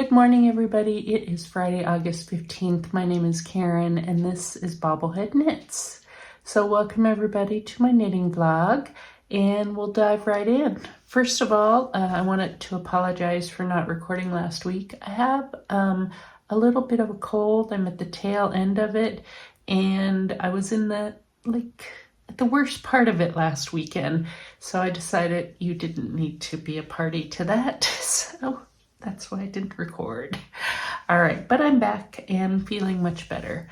Good morning, everybody. It is Friday, August 15th. My name is Karen, and this is BobbleHeadKnits. So welcome, everybody, to my knitting vlog, and we'll dive right in. First of all, I wanted to apologize for not recording last week. I have a little bit of a cold. I'm at the tail end of it, and I was in at the worst part of it last weekend, so I decided you didn't need to be a party to that, so that's why I didn't record. All right, but I'm back and feeling much better.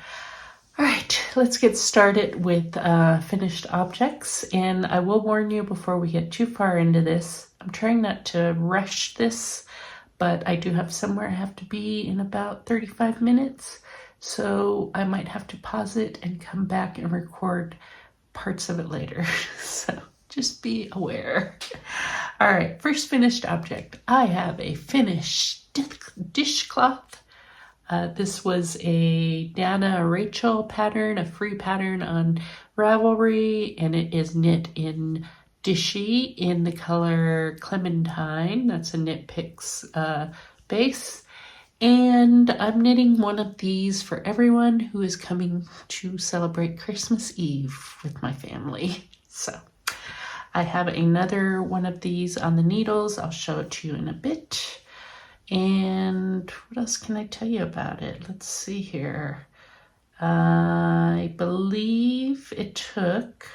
All right, let's get started with finished objects. And I will warn you before we get too far into this, I'm trying not to rush this, but I do have somewhere I have to be in about 35 minutes. So I might have to pause it and come back and record parts of it later. So just be aware. All right, first finished object. I have a finished dishcloth. This was a Dana Rachel pattern, a free pattern on Ravelry, and it is knit in Dishy in the color Clementine. That's a Knit Picks base. And I'm knitting one of these for everyone who is coming to celebrate Christmas Eve with my family. So I have another one of these on the needles. I'll show it to you in a bit. And what else can I tell you about it? Let's see here. I believe it took,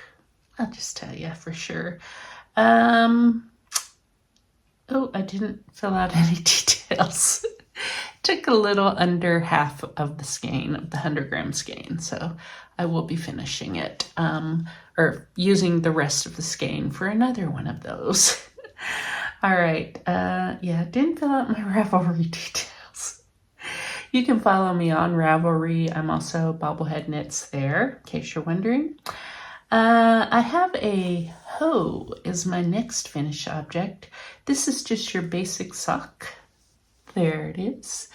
I'll just tell you for sure. Oh, I didn't fill out any details. Took a little under half of the skein, of the 100 gram skein, so I will be finishing it, or using the rest of the skein for another one of those. All right, yeah, didn't fill out my Ravelry details. You can follow me on Ravelry. I'm also BobbleHeadKnits there, in case you're wondering. I have a hoe as my next finished object. This is just your basic sock. There it is.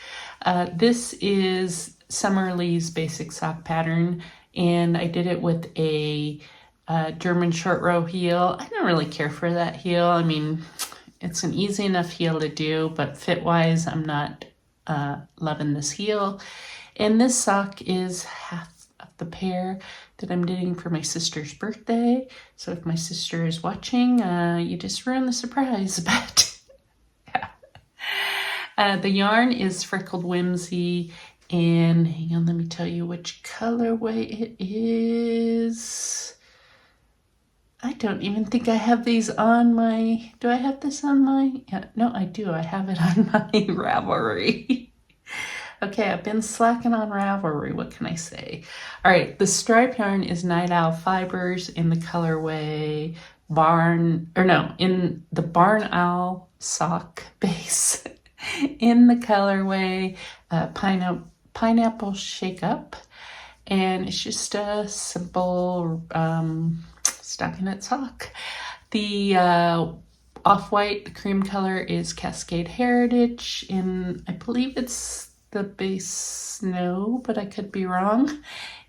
This is Summerlee's basic sock pattern, and I did it with a German short row heel. I don't really care for that heel. I mean, it's an easy enough heel to do, but fit-wise, I'm not loving this heel. And this sock is half of the pair that I'm knitting for my sister's birthday. So if my sister is watching, you just ruined the surprise, but the yarn is Freckled Whimsy, and hang on, let me tell you which colorway it is. I don't even think I have these on my, do I have this on my, yeah, no, I do. I have it on my Ravelry. Okay, I've been slacking on Ravelry. What can I say? All right, the stripe yarn is Night Owl Fibers in the colorway in the Barn Owl Sock base. In the colorway Pineapple Shake Up, and it's just a simple stockinette sock. The off-white, the cream color is Cascade Heritage, and I believe it's the base Snow, but I could be wrong.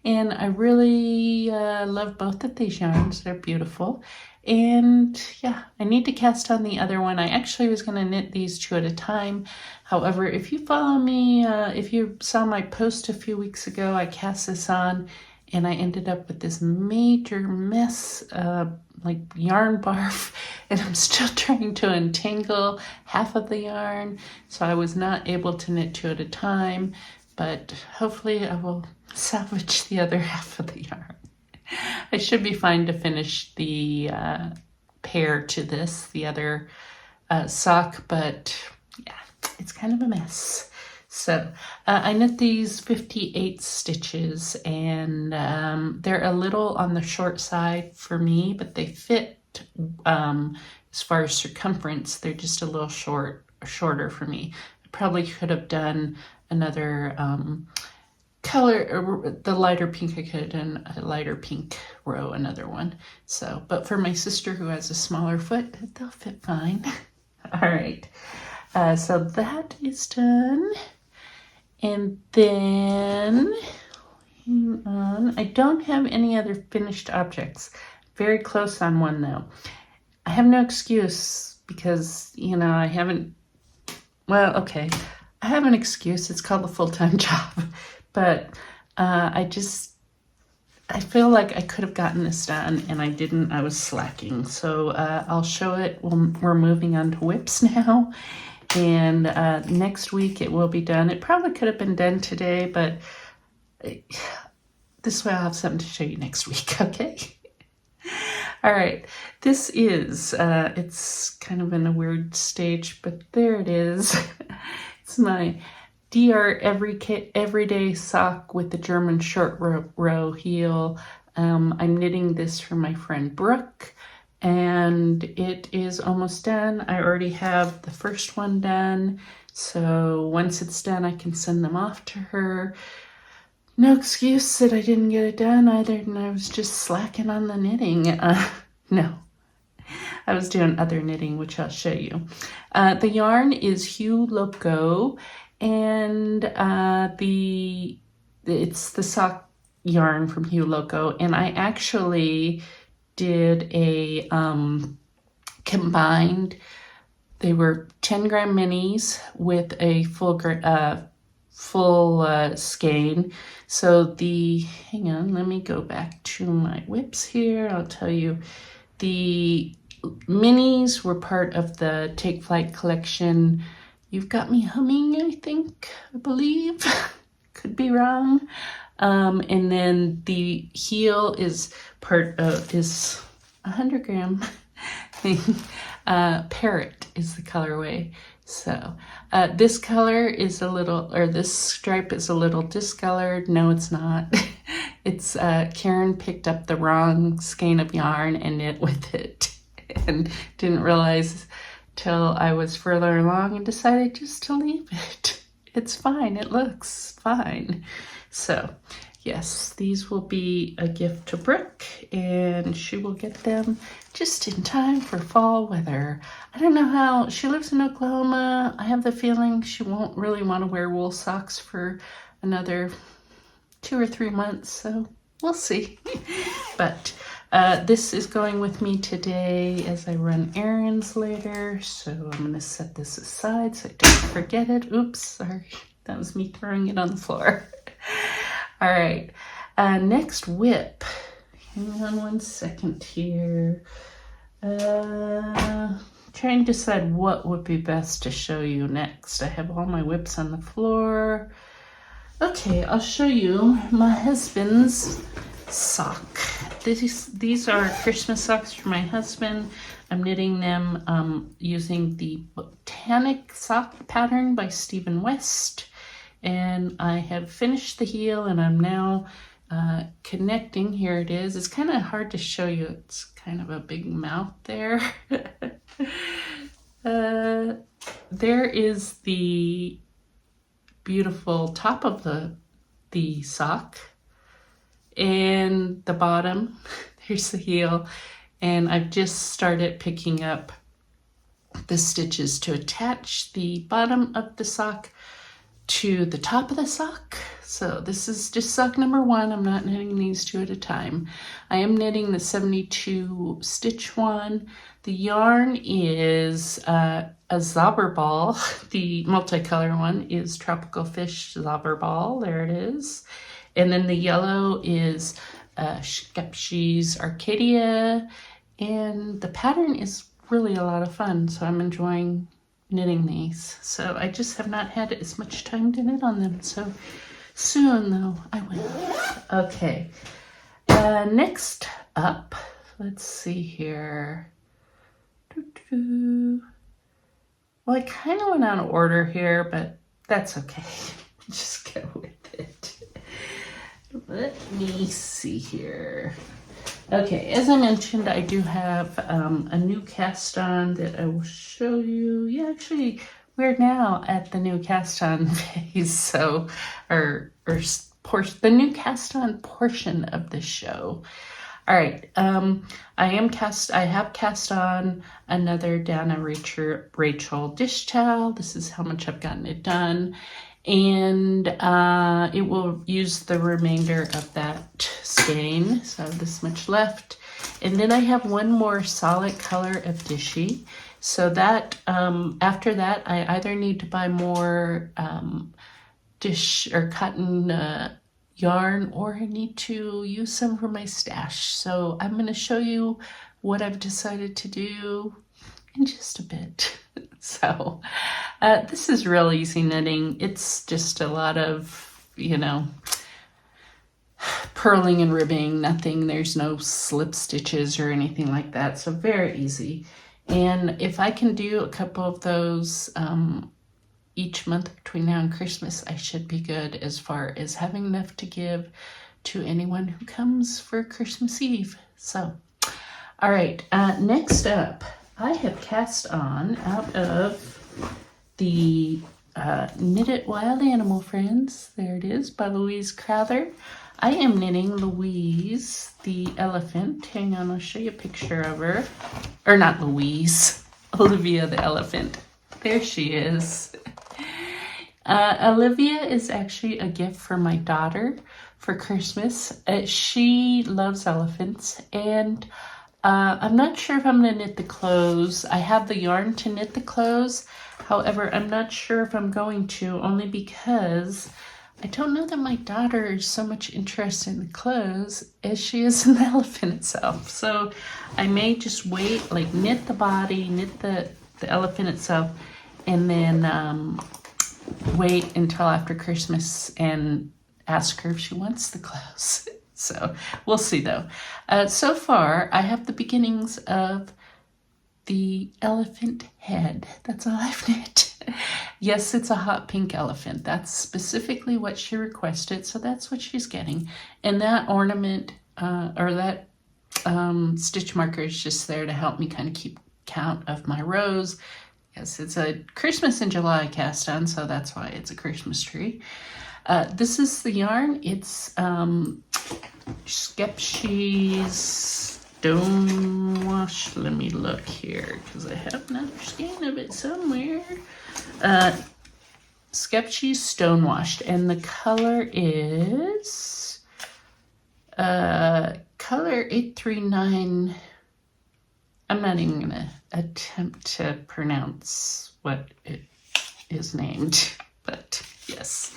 And I really love both of these yarns. They're beautiful. And yeah, I need to cast on the other one. I actually was going to knit these two at a time. However, if you follow me, if you saw my post a few weeks ago, I cast this on and I ended up with this major mess, like yarn barf, and I'm still trying to untangle half of the yarn. So I was not able to knit two at a time, but hopefully I will salvage the other half of the yarn. I should be fine to finish the pair to this, the other sock, but yeah, it's kind of a mess. So I knit these 58 stitches, and they're a little on the short side for me, but they fit as far as circumference. They're just a little shorter for me. I probably could have done another color, the lighter pink. I could have done a lighter pink row, another one. So, but for my sister who has a smaller foot, they'll fit fine. All right, so that is done. And then, hang on, I don't have any other finished objects. Very close on one though. I have no excuse because, you know, I haven't, well, okay. I have an excuse. It's called a full-time job, but I feel like I could have gotten this done and I didn't. I was slacking. So I'll show it. We're moving on to whips now. And next week it will be done. It probably could have been done today, but this way I'll have something to show you next week, okay? All right, this is, it's kind of in a weird stage, but there it is. It's my DRK Everyday Sock with the German short row heel. I'm knitting this for my friend Brooke, and it is almost done. I already have the first one done, so once it's done, I can send them off to her. No excuse that I didn't get it done either, and I was just slacking on the knitting. No, I was doing other knitting, which I'll show you. The yarn is Hue Loco, and it's the sock yarn from Hue Loco, and I actually did a combined. They were 10-gram minis with a full skein. So hang on, let me go back to my whips here. I'll tell you, the minis were part of the Take Flight collection. You've Got Me Humming, I believe. Could be wrong. And then the heel is part of this 100-gram thing. Parrot is the colorway. So this color is this stripe is a little discolored. No, it's not. It's Karen picked up the wrong skein of yarn and knit with it, and didn't realize till I was further along and decided just to leave it. It's fine. It looks fine. So yes, these will be a gift to Brooke, and she will get them just in time for fall weather. I don't know how, she lives in Oklahoma. I have the feeling she won't really want to wear wool socks for another 2 or 3 months, so we'll see. But this is going with me today as I run errands later, so I'm going to set this aside so I don't forget it. Oops, sorry. That was me throwing it on the floor. All right, next whip. Hang on one second here. Trying to decide what would be best to show you next. I have all my whips on the floor. Okay, I'll show you my husband's sock. These are Christmas socks for my husband. I'm knitting them using the Botanic Sock pattern by Stephen West. And I have finished the heel, and I'm now connecting. Here it is. It's kind of hard to show you. It's kind of a big mouth there. There is the beautiful top of the sock, and the bottom. There's the heel, and I've just started picking up the stitches to attach the bottom of the sock to the top of the sock. So this is just sock number 1. I'm not knitting these 2 at a time. I am knitting the 72 stitch one. The yarn is a Zauberball. The multicolor one is Tropical Fish Zauberball. There it is. And then the yellow is Skepsies Arcadia. And the pattern is really a lot of fun, so I'm enjoying knitting these. So I just have not had as much time to knit on them. So soon, though, I will. Okay. Next up, let's see here. Well, I kind of went out of order here, but that's okay. Just go with it. Let me see here. Okay, as I mentioned, I do have a new cast on that I will show you. Yeah, actually, we're now at the new cast on phase, so the new cast on portion of the show. All right, I have cast on another Dana Rachel dish towel. This is how much I've gotten it done. And it will use the remainder of that skein, so I have this much left. And then I have one more solid color of Dishy, So that, after that, I either need to buy more dish or cotton yarn, or I need to use some for my stash. So I'm going to show you what I've decided to do in just a bit. So this is real easy knitting. It's just a lot of, you know, purling and ribbing, nothing, there's no slip stitches or anything like that. So very easy. And if I can do a couple of those each month between now and Christmas, I should be good as far as having enough to give to anyone who comes for Christmas Eve. So, all right, next up, I have cast on out of the Knit It Wild Animal Friends. There it is, by Louise Crowther. I am knitting Louise the elephant. Hang on, I'll show you a picture of her. Or not Louise, Olivia the elephant. There she is. Olivia is actually a gift for my daughter for Christmas. She loves elephants, and I'm not sure if I'm going to knit the clothes. I have the yarn to knit the clothes. However, I'm not sure if I'm going to, only because I don't know that my daughter is so much interested in the clothes as she is in the elephant itself. So I may just wait, like knit the body, knit the elephant itself, and then wait until after Christmas and ask her if she wants the clothes. So we'll see though. So far, I have the beginnings of the elephant head. That's all I've knit. Yes, it's a hot pink elephant. That's specifically what she requested, so that's what she's getting. And that ornament, or that stitch marker is just there to help me kind of keep count of my rows. Yes, it's a Christmas in July cast on, so that's why it's a Christmas tree. This is the yarn. It's Skepshe's Stonewash. Let me look here because I have another skein of it somewhere. Skepshe's Stonewashed, and the color is color 839. I'm not even gonna attempt to pronounce what it is named, but yes,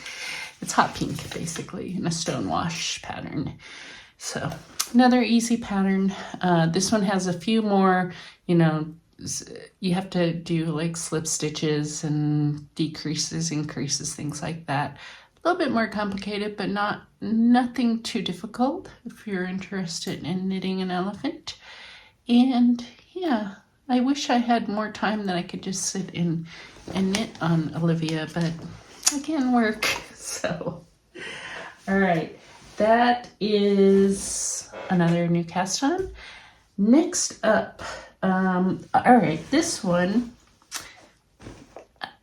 it's hot pink basically in a stonewash pattern. So another easy pattern. This one has a few more, you know, you have to do like slip stitches and decreases, increases, things like that. A little bit more complicated, but nothing too difficult if you're interested in knitting an elephant. And yeah, I wish I had more time that I could just sit and knit on Olivia, but I can't work. So, all right, that is another new cast on. Next up, all right, this one,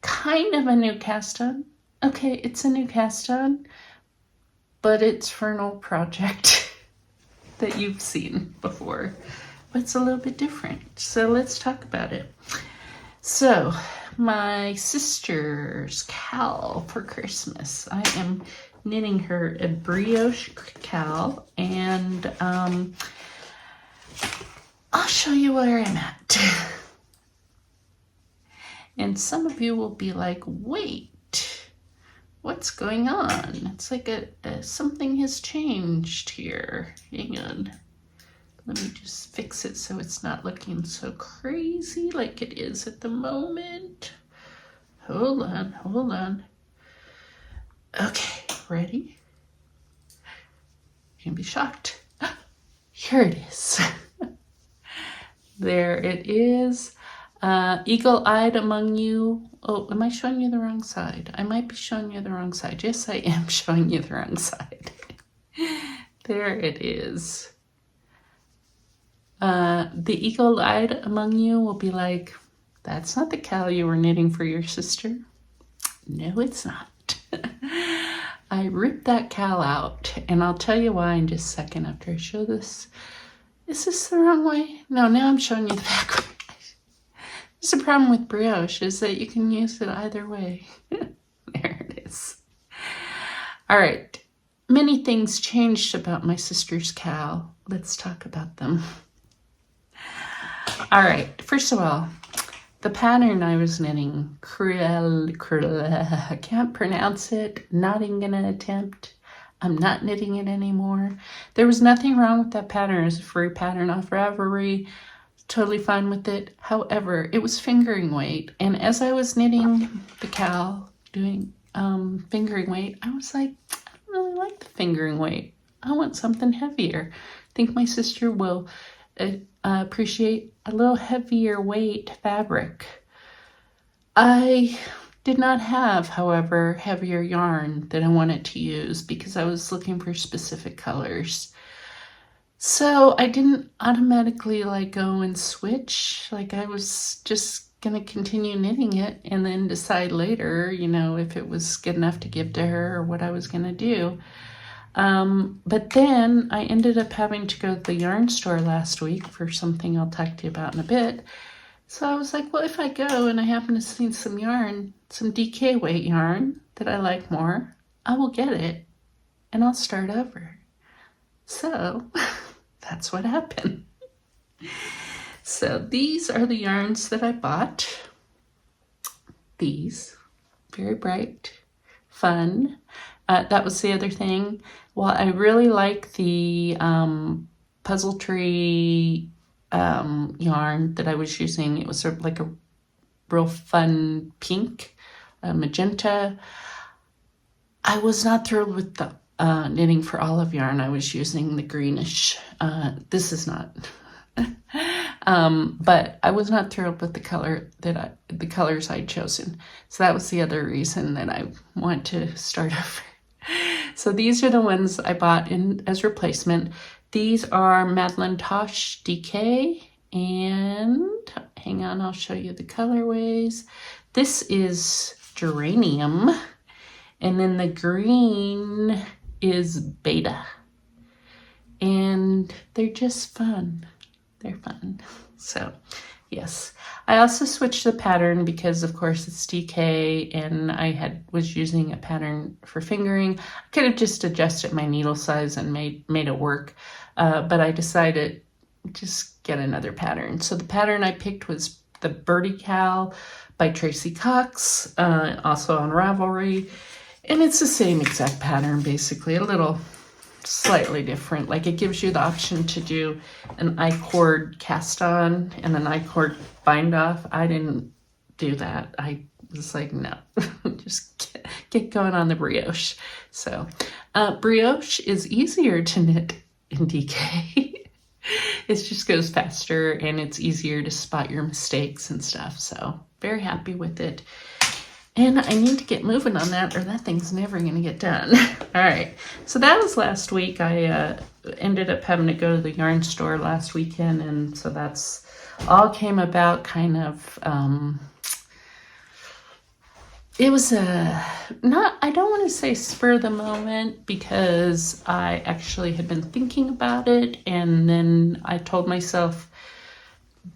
kind of a new cast on. Okay, it's a new cast on, but it's for an old project that you've seen before, but it's a little bit different. So let's talk about it. So my sister's cowl for Christmas, I am knitting her a brioche cowl, and I'll show you where I'm at. And some of you will be like, wait, what's going on? It's like something has changed here. Hang on. Let me just fix it so it's not looking so crazy like it is at the moment. Hold on, hold on. Okay, ready? You're gonna be shocked. Here it is. There it is. Eagle-eyed among you. Oh, am I showing you the wrong side? I might be showing you the wrong side. Yes, I am showing you the wrong side. There it is. The eagle-eyed among you will be like, that's not the cowl you were knitting for your sister. No, it's not. I ripped that cowl out, and I'll tell you why in just a second after I show this. Is this the wrong way? No, now I'm showing you the back way. There's a problem with brioche is that you can use it either way. There it is. All right. Many things changed about my sister's cowl. Let's talk about them. All right. First of all, the pattern I was knitting, I can't pronounce it, not even gonna attempt. I'm not knitting it anymore. There was nothing wrong with that pattern. It was a free pattern off Ravelry. Totally fine with it. However, it was fingering weight. And as I was knitting the cowl, doing fingering weight, I was like, I don't really like the fingering weight. I want something heavier. I think my sister will appreciate a little heavier weight fabric. I did not have, however, heavier yarn that I wanted to use because I was looking for specific colors. So I didn't automatically like go and switch. Like I was just gonna continue knitting it and then decide later, you know, if it was good enough to give to her or what I was gonna do. But then I ended up having to go to the yarn store last week for something I'll talk to you about in a bit. So I was like, well, if I go and I happen to see some yarn, some DK weight yarn that I like more, I will get it and I'll start over. So that's what happened. So these are the yarns that I bought. These, very bright, fun. That was the other thing. Well, I really like the Puzzle Tree yarn that I was using. It was sort of like a real fun pink, magenta. I was not thrilled with the knitting for olive yarn. I was using the greenish. This is not. But I was not thrilled with the colors I'd chosen. So that was the other reason that I want to start over. So these are the ones I bought in as replacement. These are Madeline Tosh DK, and hang on, I'll show you the colorways. This is Geranium, and then the green is Beta. And they're just fun. They're fun. So, yes. I also switched the pattern because, of course, it's DK, and I was using a pattern for fingering. I could have just adjusted my needle size and made it work, but I decided just get another pattern. So the pattern I picked was the Bri Cowl by Tracey Cox, also on Ravelry, and it's the same exact pattern, basically, a little slightly different. Like it gives you the option to do an I-cord cast on and an I-cord bind off. I didn't do that. I was like, no, just get going on the brioche. So brioche is easier to knit in DK. It just goes faster and it's easier to spot your mistakes and stuff. So very happy with it. And I need to get moving on that or that thing's never going to get done. All right. So that was last week. I ended up having to go to the yarn store last weekend. And so that's all came about kind of, it was I don't want to say spur of the moment because I actually had been thinking about it. And then I told myself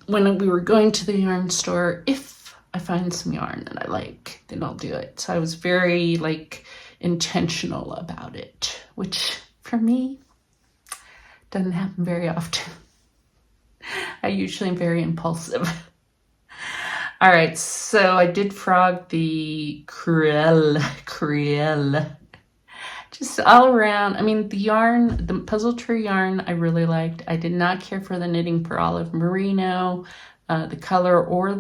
when we were going to the yarn store, if I find some yarn that I like, then I'll do it. So I was very intentional about it, which for me doesn't happen very often. I usually am very impulsive. All right, so I did frog the Crowther. Just all around. I mean, the yarn, the Puzzle Tree yarn, I really liked. I did not care for the knitting for olive merino. The color or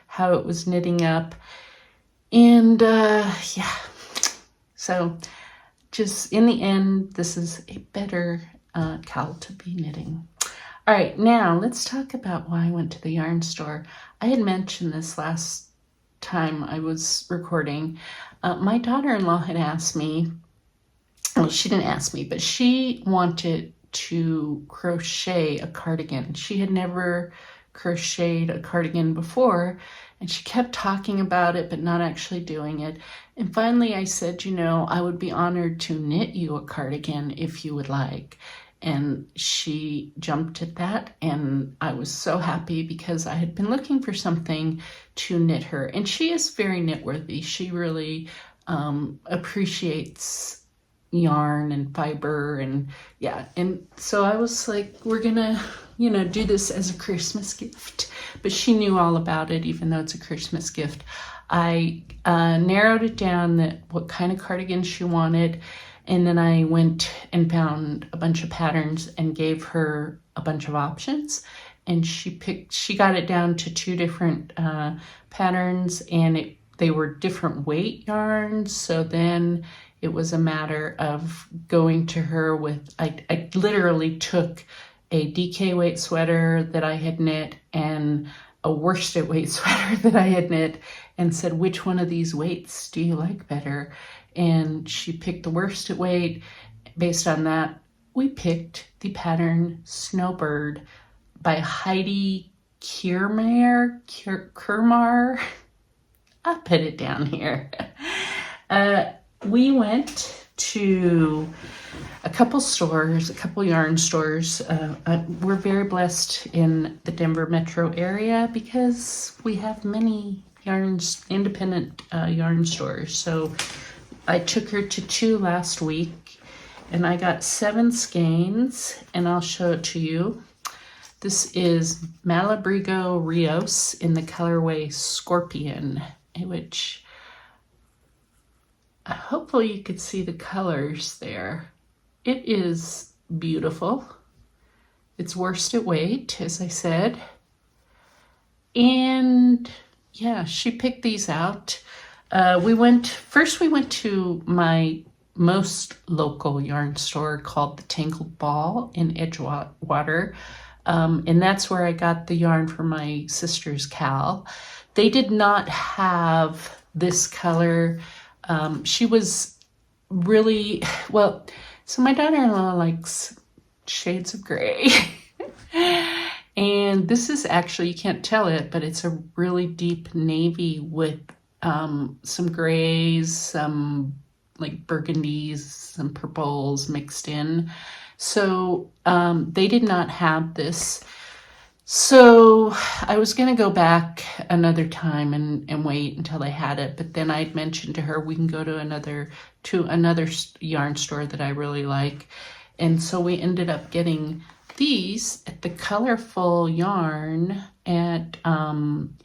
how it was knitting up. And yeah, so just in the end, this is a better cowl to be knitting. All right, now let's talk about why I went to the yarn store. I had mentioned this last time I was recording. My daughter-in-law had asked me, well, she didn't ask me, but she wanted to crochet a cardigan. She had never crocheted a cardigan before, and she kept talking about it but not actually doing it. And finally I said, I would be honored to knit you a cardigan if you would like. And she jumped at that, and I was so happy because I had been looking for something to knit her, and she is very knitworthy. She really appreciates yarn and fiber, and yeah, and so I was like, we're gonna you know, do this as a Christmas gift. But she knew all about it, even though it's a Christmas gift. I narrowed it down that what kind of cardigan she wanted. And then I went and found a bunch of patterns and gave her a bunch of options. And she got it down to 2 different patterns, and they were different weight yarns. So then it was a matter of going to her with, I literally took a DK weight sweater that I had knit and a worsted weight sweater that I had knit and said, which one of these weights do you like better? And she picked the worsted weight. Based on that, we picked the pattern Snowbird by Heidi Kirrmaier. I'll put it down here. We went to a couple stores, a couple yarn stores. We're very blessed in the Denver metro area because we have many independent yarn stores. So I took her to 2 last week, and I got 7 skeins, and I'll show it to you. This is Malibrigo Rios in the colorway Scorpion, which hopefully you could see the colors there. It is beautiful. It's worsted weight, as I said. And yeah, she picked these out. We went to my most local yarn store called the Tangled Ball in Edgewater. And that's where I got the yarn for my sister's KAL. They did not have this color. She was really, well, so my daughter-in-law likes shades of gray. And this is actually, you can't tell it, but it's a really deep navy with some grays, some like burgundies, some purples mixed in. So they did not have this. So I was going to go back another time and wait until they had it. But then I'd mentioned to her, we can go to another yarn store that I really like. And so we ended up getting these at the Colorful Yarn at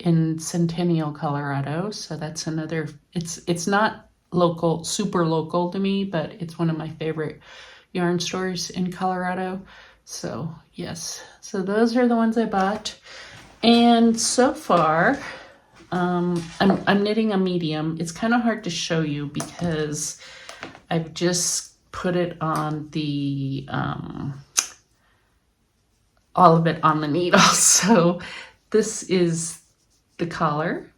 in Centennial, Colorado. So that's another, it's not local, super local to me, but it's one of my favorite yarn stores in Colorado. So yes, so those are the ones I bought. And so far, I'm knitting a medium. It's kind of hard to show you because I've just put it on the, all of it on the needle. So this is the collar,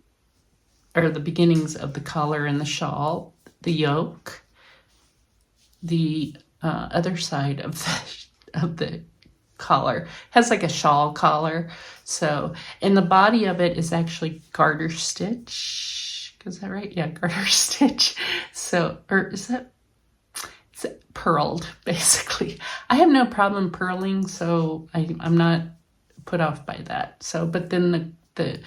or the beginnings of the collar and the shawl, the yoke, the other side of the collar has like a shawl collar. So, and the body of it is actually garter stitch. Is that right? Yeah, garter stitch. So, or is that, it's purled basically. I have no problem purling, so I'm not put off by that. So, but then the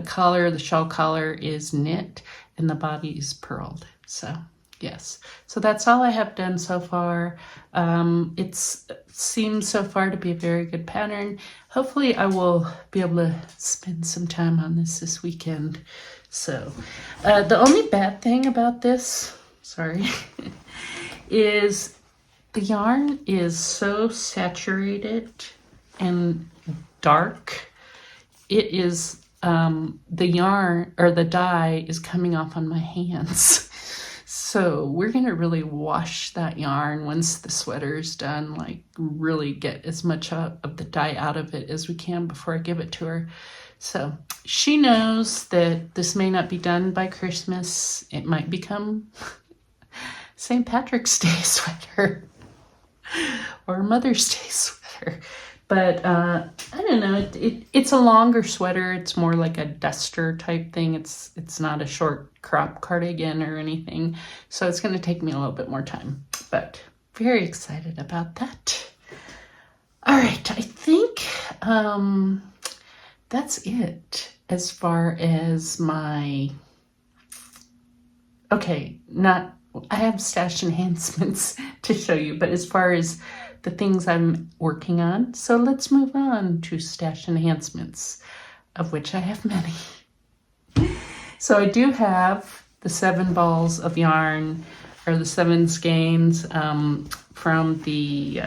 collar, the shawl collar is knit and the body is purled. So yes, so that's all I have done so far. It seems so far to be a very good pattern. Hopefully I will be able to spend some time on this weekend. So the only bad thing about this, sorry, is the yarn is so saturated and dark. It is, the yarn or the dye is coming off on my hands. So we're going to really wash that yarn once the sweater is done, like really get as much of the dye out of it as we can before I give it to her. So she knows that this may not be done by Christmas. It might become St. Patrick's Day sweater or Mother's Day sweater. But I don't know, it's a longer sweater. It's more like a duster type thing. It's not a short crop cardigan or anything. So it's going to take me a little bit more time. But very excited about that. All right, I think that's it as far as my... Okay, I have stash enhancements to show you, but as far as the things I'm working on. So let's move on to stash enhancements, of which I have many. So I do have the 7 balls of yarn, or the 7 skeins from the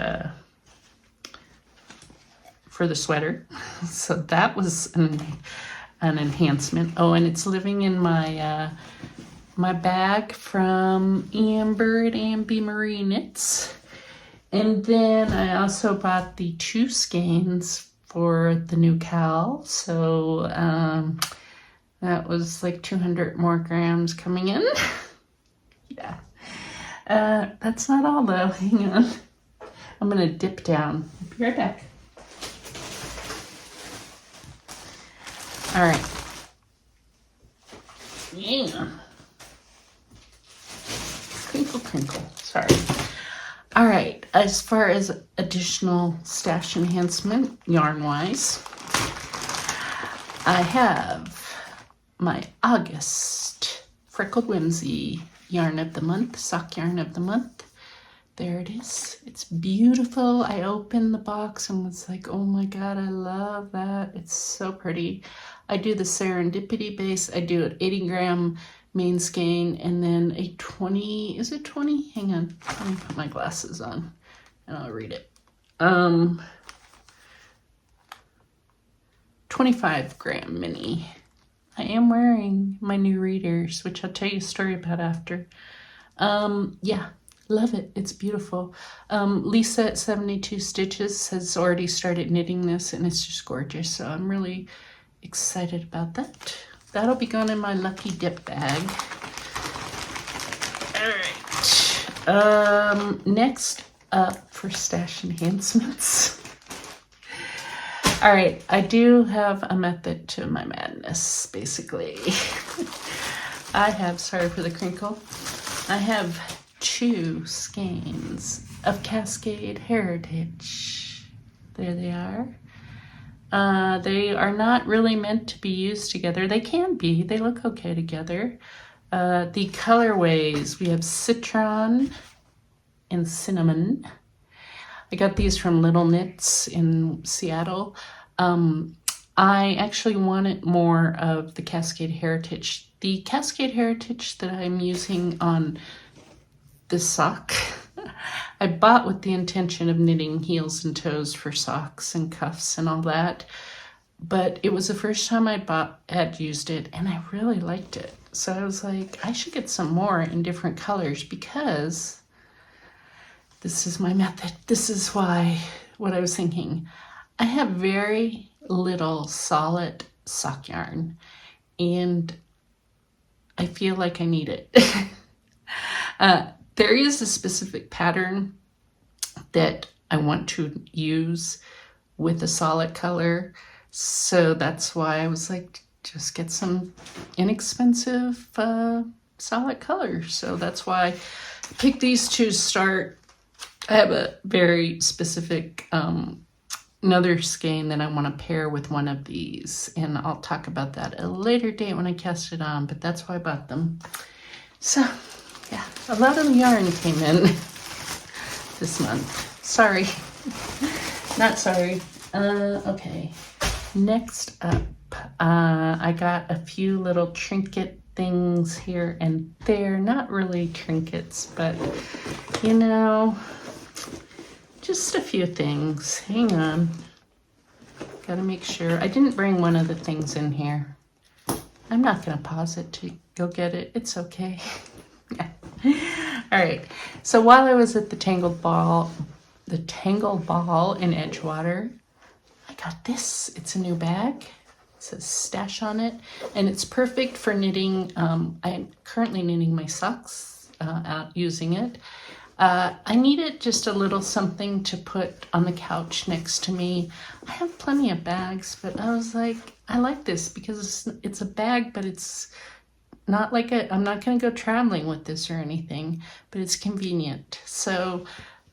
for the sweater. So that was an enhancement. Oh, and it's living in my my bag from Amber at Ambi Marie Knits. And then I also bought the 2 skeins for the new KAL. So that was like 200 more grams coming in. Yeah. That's not all though. Hang on. I'm gonna dip down. I'll be right back. All right. Yeah. Crinkle, crinkle. Sorry. All right. As far as additional stash enhancement, yarn-wise, I have my August Freckled Whimsy yarn of the month, sock yarn of the month. There it is. It's beautiful. I opened the box and was like, oh my God, I love that. It's so pretty. I do the Serendipity base. I do an 80 gram main skein and then a 20, is it 20? Hang on, let me put my glasses on and I'll read it. 25 gram mini. I am wearing my new readers, which I'll tell you a story about after. Yeah, love it. It's beautiful. Lisa at 72 Stitches has already started knitting this and it's just gorgeous. So I'm really excited about that. That'll be going in my lucky dip bag. All right. Next up for stash enhancements. All right, I do have a method to my madness, basically. I have, sorry for the crinkle, I have 2 skeins of Cascade Heritage. There they are. They are not really meant to be used together. They can be, they look okay together. The colorways, we have Citron and Cinnamon. I got these from Little Knits in Seattle. I actually wanted more of the Cascade Heritage. The Cascade Heritage that I'm using on this sock, I bought with the intention of knitting heels and toes for socks and cuffs and all that. But it was the first time I had used it and I really liked it. So I was like, I should get some more in different colors because this is my method. This is why, what I was thinking. I have very little solid sock yarn and I feel like I need it. There is a specific pattern that I want to use with a solid color. So that's why I was like, just get some inexpensive solid colors. So that's why I picked these 2 to start. I have a very specific another skein that I want to pair with one of these, and I'll talk about that at a later date when I cast it on, but that's why I bought them. So yeah, a lot of yarn came in this month. Sorry. Not sorry. Okay. Next up, I got a few little trinket things here and there. Not really trinkets, but you know, just a few things. Hang on. Gotta make sure. I didn't bring one of the things in here. I'm not gonna pause it to go get it. It's okay. Yeah. All right. So while I was at the Tangled Ball in Edgewater, I got this. It's a new bag. It says stash on it, and it's perfect for knitting. I'm currently knitting my socks out using it. I needed just a little something to put on the couch next to me. I have plenty of bags, but I was like, I like this because it's a bag, but it's not like I'm not going to go traveling with this or anything, but it's convenient. So,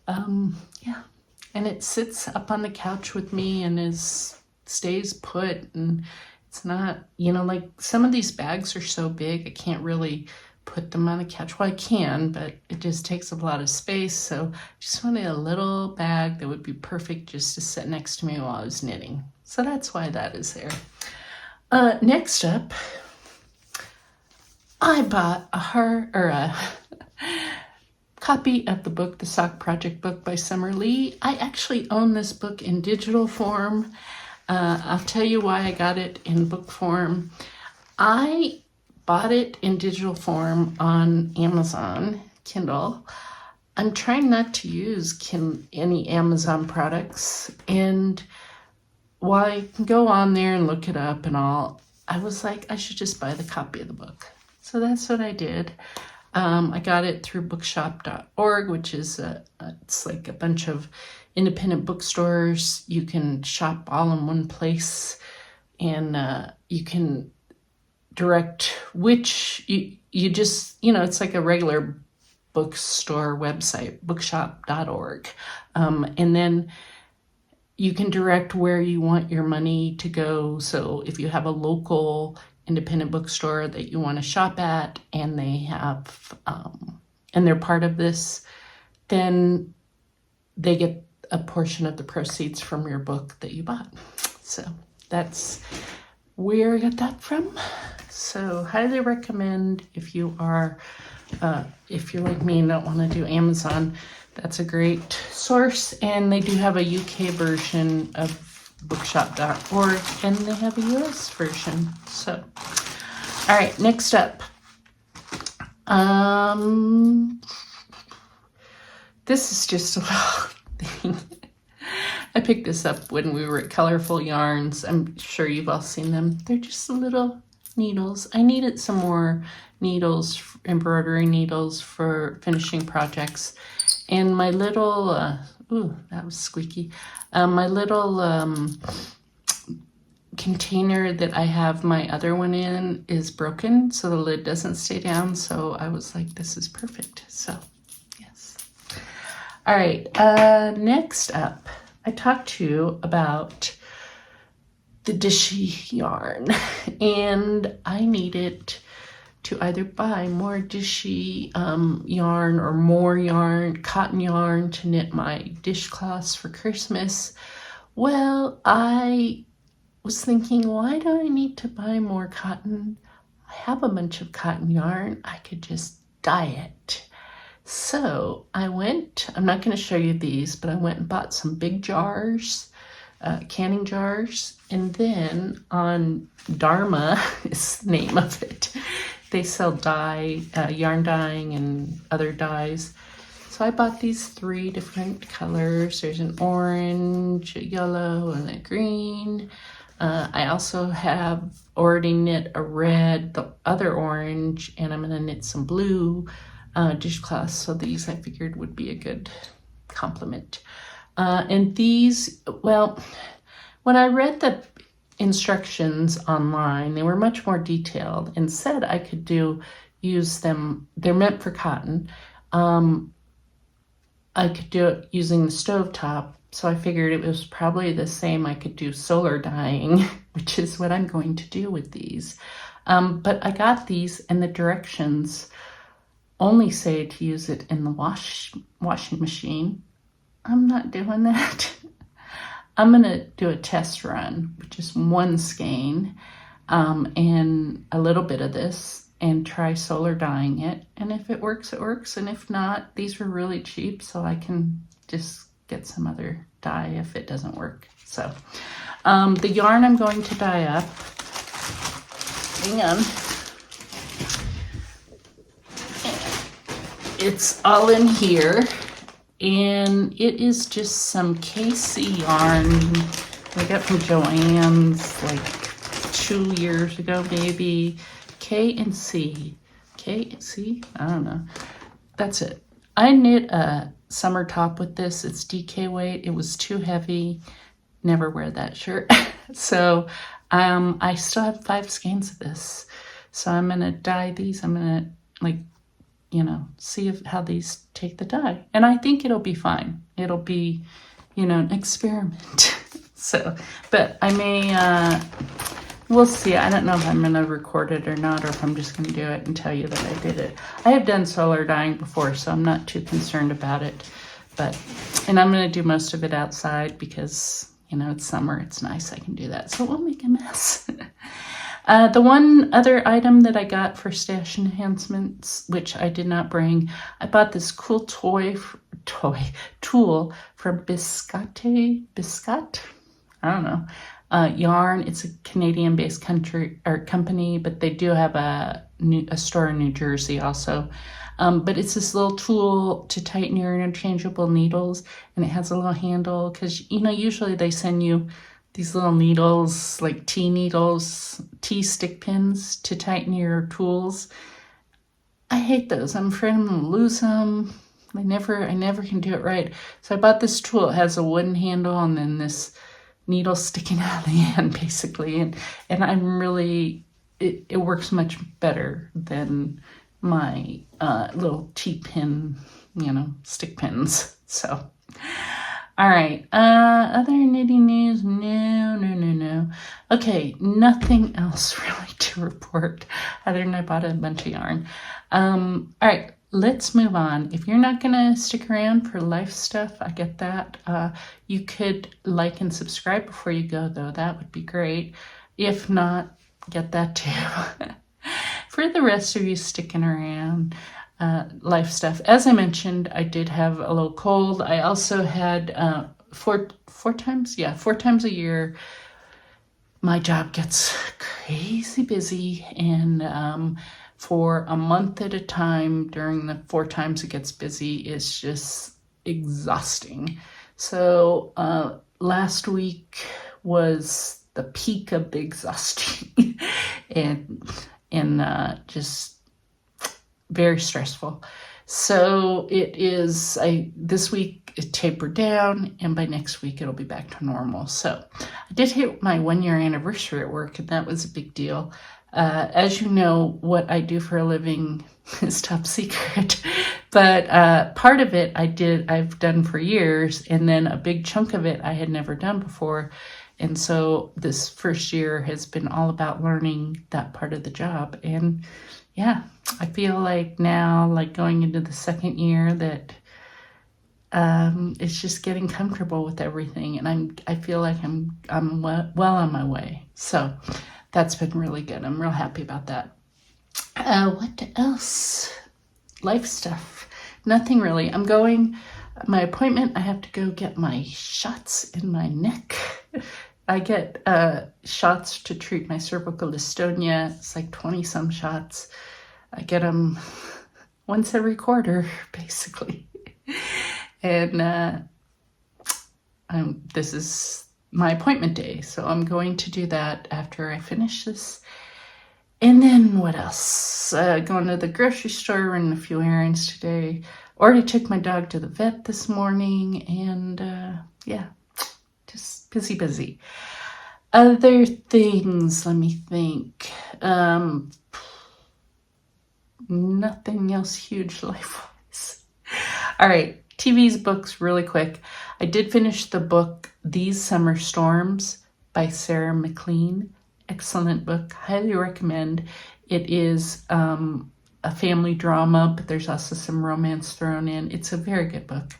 yeah. And it sits up on the couch with me and stays put, and it's not, you know, like some of these bags are so big, I can't really put them on a couch. Well, I can, but it just takes up a lot of space. So just wanted a little bag that would be perfect just to sit next to me while I was knitting. So that's why that is there. Next up, I bought a copy of the book, The Sock Project book by Summer Lee. I actually own this book in digital form. I'll tell you why I got it in book form. I bought it in digital form on Amazon Kindle. I'm trying not to use any Amazon products, and while I can go on there and look it up and all, I was like, I should just buy the copy of the book. So that's what I did. I got it through bookshop.org, which is it's like a bunch of independent bookstores. You can shop all in one place, and you can direct which you just, it's like a regular bookstore website, bookshop.org. And then you can direct where you want your money to go. So if you have a local independent bookstore that you want to shop at, and they have, and they're part of this, then they get a portion of the proceeds from your book that you bought. So that's where I got that from. So highly recommend if you're like me and don't want to do Amazon, that's a great source. And they do have a UK version of bookshop.org, and they have a US version. So, all right, next up. This is just a little thing. I picked this up when we were at Colorful Yarns. I'm sure you've all seen them. They're just little needles. I needed some more needles, embroidery needles for finishing projects. And my little, ooh, that was squeaky. My little container that I have my other one in is broken, so the lid doesn't stay down. So I was like, this is perfect. So, yes. All right, next up, I talked to you about the dishy yarn, and I needed to either buy more dishy yarn or more yarn, cotton yarn, to knit my dishcloths for Christmas. Well, I was thinking, why do I need to buy more cotton? I have a bunch of cotton yarn. I could just dye it. So I went, I'm not going to show you these, but I went and bought some big jars, canning jars, and then on Dharma is the name of it. They sell dye, yarn dyeing and other dyes. So I bought these 3 different colors. There's an orange, a yellow, and a green. I also have already knit a red, the other orange, and I'm going to knit some blue dishcloths. So these I figured would be a good complement. And these, well, when I read the instructions online, they were much more detailed and said I could use them. They're meant for cotton. I could do it using the stovetop. So I figured it was probably the same. I could do solar dyeing, which is what I'm going to do with these. But I got these, and the directions only say to use it in the washing machine. I'm not doing that. I'm going to do a test run, which is 1 skein and a little bit of this, and try solar dyeing it. And if it works, it works. And if not, these were really cheap, so I can just get some other dye if it doesn't work. So the yarn I'm going to dye up, hang on, it's all in here, and it is just some KC yarn I got from Joann's like 2 years ago, maybe. K&C, I don't know. That's it. I knit a summer top with this. It's DK weight. It was too heavy. Never wear that shirt. So I still have 5 skeins of this. So I'm going to dye these. I'm going to see how these take the dye. And I think it'll be fine. It'll be, an experiment. So, but I we'll see. I don't know if I'm going to record it or not, or if I'm just going to do it and tell you that I did it. I have done solar dyeing before, so I'm not too concerned about it. And I'm going to do most of it outside because, you know, it's summer. It's nice. I can do that. So it won't make a mess. The one other item that I got for stash enhancements, which I did not bring, I bought this cool tool from Biscotte. I don't know. Yarn. It's a Canadian-based company, but they do have a store in New Jersey also. But it's this little tool to tighten your interchangeable needles, and it has a little handle because, you know, usually they send you these little needles, like T stick pins to tighten your tools. I hate those. I'm afraid I'm going to lose them. I never can do it right. So I bought this tool. It has a wooden handle and then this needle sticking out of the end, basically. And I'm really, it works much better than my little T-pin, you know, stick pins. So, all right. Other knitting news? No. Okay, nothing else really to report other than I bought a bunch of yarn. All right, let's move on. If you're not going to stick around for life stuff, I get that. You could like and subscribe before you go, though. That would be great. If not, get that too. For the rest of you sticking around, life stuff. As I mentioned, I did have a little cold. I also had four times a year, my job gets crazy busy, and for a month at a time during the 4 times it gets busy, it's just exhausting. So last week was the peak of the exhausting and just very stressful. So it is, this week it tapered down, and by next week it'll be back to normal. So I did hit my 1-year anniversary at work, and that was a big deal. As you know, what I do for a living is top secret, but part of it I've done for years, and then a big chunk of it I had never done before. And so this first year has been all about learning that part of the job. And yeah, I feel like now, like going into the second year, that it's just getting comfortable with everything, and I feel like I'm well on my way. So that's been really good. I'm real happy about that. What else? Life stuff. Nothing really. My appointment, I have to go get my shots in my neck. I get shots to treat my cervical dystonia. It's like 20 some shots. I get them once every quarter, basically. And this is my appointment day, so I'm going to do that after I finish this. And then what else? Going to the grocery store, running a few errands today. Already took my dog to the vet this morning, and yeah, just busy. Other things, let me think. Nothing else huge life-wise. All right, TVs, books, really quick. I did finish the book These Summer Storms by Sarah McLean. Excellent book. Highly recommend. It is a family drama, but there's also some romance thrown in. It's a very good book.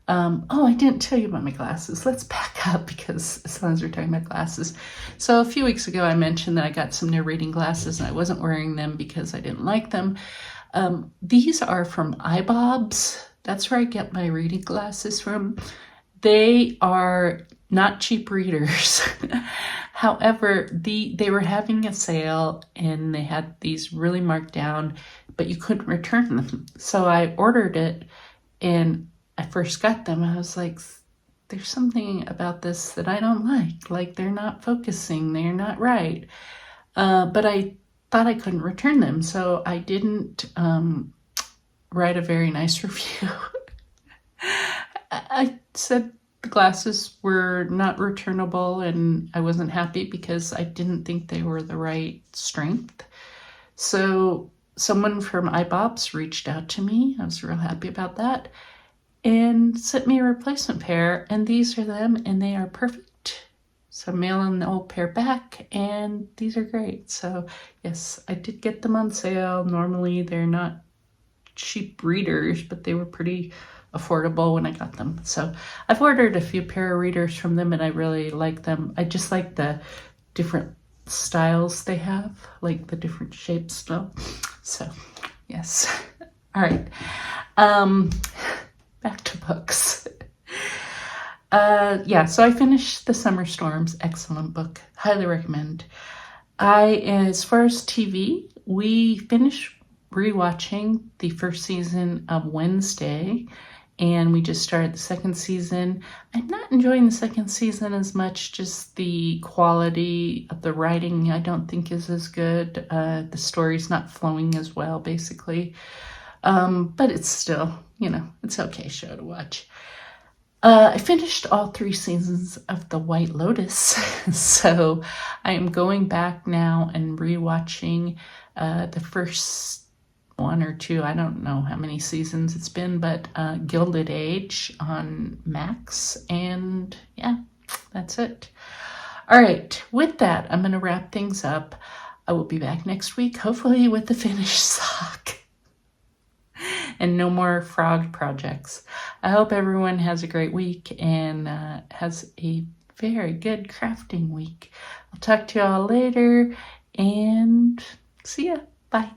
Oh, I didn't tell you about my glasses. Let's back up, because as long as we're talking about glasses. So a few weeks ago, I mentioned that I got some new reading glasses, and I wasn't wearing them because I didn't like them. These are from iBobs. That's where I get my reading glasses from. They are not cheap readers. However, they were having a sale, and they had these really marked down, but you couldn't return them. So I ordered it, and I first got them. I was like, there's something about this that I don't like. Like, they're not focusing. They're not right. But I thought I couldn't return them, so I didn't write a very nice review. I said the glasses were not returnable, and I wasn't happy because I didn't think they were the right strength. So someone from iBobs reached out to me. I was real happy about that, and sent me a replacement pair, and these are them, and they are perfect. So I'm mailing the old pair back, and these are great. So yes, I did get them on sale. Normally they're not cheap readers, but they were pretty affordable when I got them. So I've ordered a few pair of readers from them, and I really like them. I just like the different styles they have, like the different shapes though. So yes. All right. Back to books. Yeah, so I finished The Summer Storms. Excellent book. Highly recommend. As far as TV, we finished rewatching the first season of Wednesday, and we just started the second season. I'm not enjoying the second season as much, just the quality of the writing I don't think is as good. The story's not flowing as well, basically. But it's still, it's okay show to watch. I finished all 3 seasons of The White Lotus, so I am going back now and rewatching the first 1 or 2, I don't know how many seasons it's been, but Gilded Age on Max, and yeah, that's it. All right, with that, I'm going to wrap things up. I will be back next week, hopefully with a finished sock. And no more frog projects. I hope everyone has a great week and has a very good crafting week. I'll talk to you all later and see ya. Bye.